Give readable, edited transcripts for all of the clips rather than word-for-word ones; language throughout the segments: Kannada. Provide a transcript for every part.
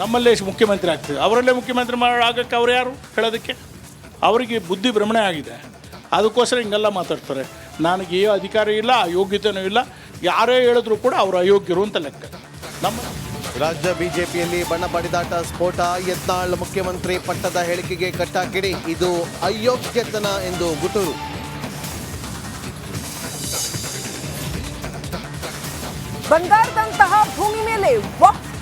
ನಮ್ಮಲ್ಲೇ ಮುಖ್ಯಮಂತ್ರಿ ಆಗ್ತದೆ, ಅವರಲ್ಲೇ ಮುಖ್ಯಮಂತ್ರಿ ಆಗೋಕ್ಕೆ ಅವ್ರು ಯಾರು ಹೇಳೋದಕ್ಕೆ? ಅವರಿಗೆ ಬುದ್ಧಿ ಭ್ರಮಣೆ ಆಗಿದೆ, ಅದಕ್ಕೋಸ್ಕರ ಹಿಂಗೆಲ್ಲ ಮಾತಾಡ್ತಾರೆ. ನನಗೆ ಏನು ಅಧಿಕಾರ ಇಲ್ಲ, ಯೋಗ್ಯತೆಯೂ ಇಲ್ಲ, ಯಾರೇ ಹೇಳಿದ್ರು ಕೂಡ ಅವರು ಅಯೋಗ್ಯರು ಅಂತ ಲೆಕ್ಕ. ನಮ್ಮ ರಾಜ್ಯ ಬಿಜೆಪಿಯಲ್ಲಿ ಬಣ್ಣ ಬಡಿದಾಟ ಸ್ಫೋಟ. ಯತ್ನಾಳ್ ಮುಖ್ಯಮಂತ್ರಿ ಪಟ್ಟದ ಹೇಳಿಕೆಗೆ ಕಟ್ಟಾಕಿಡಿ, ಇದು ಅಯೋಗ್ಯತನ ಎಂದು ಗುಟೂರು. ಬಂಗಾರದಂತಹ ಭೂಮಿ ಮೇಲೆ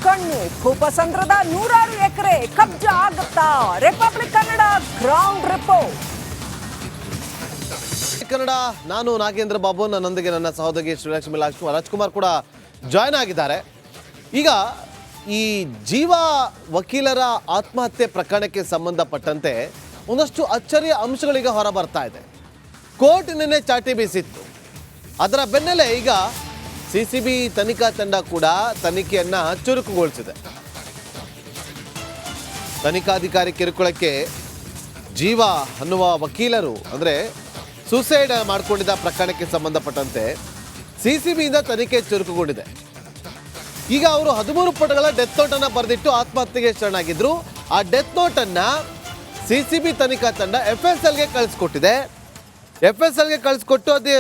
ಕಣ್ಣು. ಭೂಪಸಂದ್ರದ 100 ಎಕರೆ ಕಬ್ಜಾ ಆಗುತ್ತಾ? Republic Kannada ground report. Kannada, ನಾನು ನಾಗೇಂದ್ರ ಬಾಬು, ನನ್ನೊಂದಿಗೆ ನನ್ನ ಸಹೋದರಿ ಶ್ರೀಲಕ್ಷ್ಮಿ ರಾಜ್ಕುಮಾರ್ ಕೂಡ ಜಾಯ್ನ್ ಆಗಿದ್ದಾರೆ. ಈಗ ಈ ಜೀವ ವಕೀಲರ ಆತ್ಮಹತ್ಯೆ ಪ್ರಕರಣಕ್ಕೆ ಸಂಬಂಧಪಟ್ಟಂತೆ ಒಂದಷ್ಟು ಅಚ್ಚರಿಯ ಅಂಶಗಳೀಗ ಹೊರ ಬರ್ತಾ ಇದೆ. ಕೋರ್ಟ್ ನಿನ್ನೆ ಚಾಟಿ ಬೀಸಿತ್ತು. ಅದರ ಬೆನ್ನಲ್ಲೇ ಈಗ ಸಿಸಿಬಿ ತನಿಖಾ ತಂಡ ಕೂಡ ತನಿಖೆಯನ್ನ ಚುರುಕುಗೊಳಿಸಿದೆ. ತನಿಖಾಧಿಕಾರಿ ಕಿರುಕುಳಕ್ಕೆ ಜೀವ ಅನ್ನುವ ವಕೀಲರು ಅಂದರೆ ಸೂಸೈಡ್ ಮಾಡಿಕೊಂಡಿದ್ದ ಪ್ರಕರಣಕ್ಕೆ ಸಂಬಂಧಪಟ್ಟಂತೆ ಸಿಸಿಬಿಯಿಂದ ತನಿಖೆ ಚುರುಕುಗೊಂಡಿದೆ. ಈಗ ಅವರು 13 ಪುಟಗಳ ಡೆತ್ ನೋಟನ್ನು ಬರೆದಿಟ್ಟು ಆತ್ಮಹತ್ಯೆಗೆ ಶರಣಾಗಿದ್ರು. ಆ ಡೆತ್ ನೋಟನ್ನು ಸಿಸಿಬಿ ತನಿಖಾ ತಂಡ FSLಗೆ ಕಳಿಸ್ಕೊಟ್ಟಿದೆ. FSLಗೆ ಕಳಿಸ್ಕೊಟ್ಟು ಅದು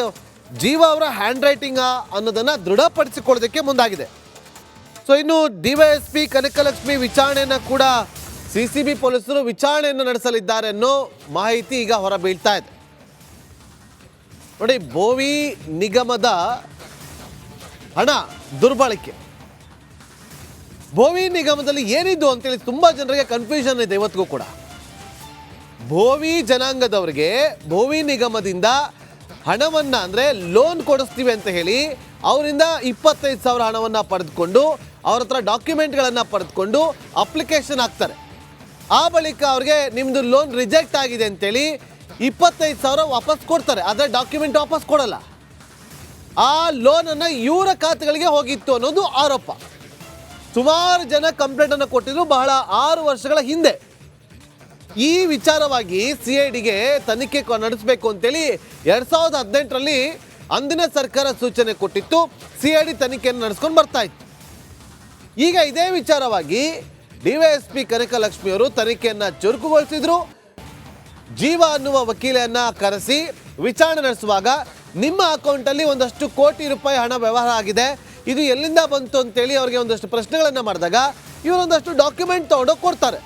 ಜೀವ ಅವರ ಹ್ಯಾಂಡ್ ರೈಟಿಂಗ್ ಅನ್ನೋದನ್ನು ದೃಢಪಡಿಸಿಕೊಳ್ಳೋದಕ್ಕೆ ಮುಂದಾಗಿದೆ. ಸೊ ಇನ್ನು DYSP ಕನಕಲಕ್ಷ್ಮಿ ವಿಚಾರಣೆಯನ್ನು ಕೂಡ ಸಿಸಿಬಿ ಪೊಲೀಸರು ವಿಚಾರಣೆಯನ್ನು ನಡೆಸಲಿದ್ದಾರೆ ಅನ್ನೋ ಮಾಹಿತಿ ಈಗ ಹೊರಬೀಳ್ತಾ ಇದೆ. ನೋಡಿ, ಬೋವಿ ನಿಗಮದ ಹಣ ದುರ್ಬಳಕೆ, ಬೋವಿ ನಿಗಮದಲ್ಲಿ ಏನಿದ್ದು ಅಂತೇಳಿ ತುಂಬ ಜನರಿಗೆ ಕನ್ಫ್ಯೂಷನ್ ಇದೆ ಇವತ್ತಿಗೂ ಕೂಡ. ಬೋವಿ ಜನಾಂಗದವರಿಗೆ ಬೋವಿ ನಿಗಮದಿಂದ ಹಣವನ್ನು ಅಂದರೆ ಲೋನ್ ಕೊಡಿಸ್ತೀವಿ ಅಂತ ಹೇಳಿ ಅವರಿಂದ 25,000 ಹಣವನ್ನು ಪಡೆದುಕೊಂಡು ಅವ್ರ ಹತ್ರ ಡಾಕ್ಯುಮೆಂಟ್ಗಳನ್ನು ಪಡೆದುಕೊಂಡು ಅಪ್ಲಿಕೇಶನ್ ಹಾಕ್ತಾರೆ. ಆ ಬಳಿಕ ಅವ್ರಿಗೆ ನಿಮ್ಮದು ಲೋನ್ ರಿಜೆಕ್ಟ್ ಆಗಿದೆ ಅಂತೇಳಿ 25,000 ವಾಪಸ್ ಕೊಡ್ತಾರೆ, ಆದರೆ ಡಾಕ್ಯುಮೆಂಟ್ ವಾಪಸ್ ಕೊಡಲ್ಲ. ಆ ಲೋನನ್ನು ಇವರ ಖಾತೆಗಳಿಗೆ ಹೋಗಿತ್ತು ಅನ್ನೋದು ಆರೋಪ. ಸುಮಾರು ಜನ ಕಂಪ್ಲೇಂಟನ್ನು ಕೊಟ್ಟಿದ್ರು ಬಹಳ 6 ವರ್ಷಗಳ ಹಿಂದೆ. ಈ ವಿಚಾರವಾಗಿ CIDಗೆ ತನಿಖೆ ನಡೆಸಬೇಕು ಅಂತೇಳಿ 2018ರಲ್ಲಿ ಅಂದಿನ ಸರ್ಕಾರ ಸೂಚನೆ ಕೊಟ್ಟಿತ್ತು. CID ತನಿಖೆಯನ್ನು ನಡೆಸ್ಕೊಂಡು ಬರ್ತಾ ಇತ್ತು. ಈಗ ಇದೇ ವಿಚಾರವಾಗಿ DYSP ಕನಕಲಕ್ಷ್ಮಿಯವರು ತನಿಖೆಯನ್ನು ಚುರುಕುಗೊಳಿಸಿದ್ರು. ಜೀವ ಅನ್ನುವ ವಕೀಲನ್ನ ಕರೆಸಿ ವಿಚಾರಣೆ ನಡೆಸುವಾಗ ನಿಮ್ಮ ಅಕೌಂಟಲ್ಲಿ ಒಂದಷ್ಟು ಕೋಟಿ ರೂಪಾಯಿ ಹಣ ವ್ಯವಹಾರ ಆಗಿದೆ, ಇದು ಎಲ್ಲಿಂದ ಬಂತು ಅಂತೇಳಿ ಅವರಿಗೆ ಒಂದಷ್ಟು ಪ್ರಶ್ನೆಗಳನ್ನು ಮಾಡಿದಾಗ ಇವರೊಂದಷ್ಟು ಡಾಕ್ಯುಮೆಂಟ್ ತೊಗೊಂಡೋಗಿ ಕೊಡ್ತಾರೆ.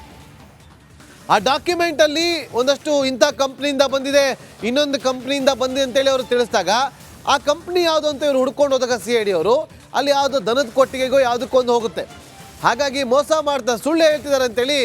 ಆ ಡಾಕ್ಯುಮೆಂಟಲ್ಲಿ ಒಂದಷ್ಟು ಇಂಥ ಕಂಪ್ನಿಯಿಂದ ಬಂದಿದೆ, ಇನ್ನೊಂದು ಕಂಪ್ನಿಯಿಂದ ಬಂದಿದೆ ಅಂತೇಳಿ ಅವರು ತಿಳಿಸಿದಾಗ ಆ ಕಂಪ್ನಿ ಯಾವುದು ಅಂತ ಇವರು ಹುಡ್ಕೊಂಡು ಹೋದಾಗ CID ಅವರು ಅಲ್ಲಿ ಯಾವುದೋ ದನದ ಕೊಟ್ಟಿಗೆಗೋ ಯಾವುದಕ್ಕೊಂದು ಹೋಗುತ್ತೆ. ಹಾಗಾಗಿ ಮೋಸ ಮಾಡ್ತಾ ಸುಳ್ಳು ಹೇಳ್ತಿದ್ದಾರೆ ಅಂತೇಳಿ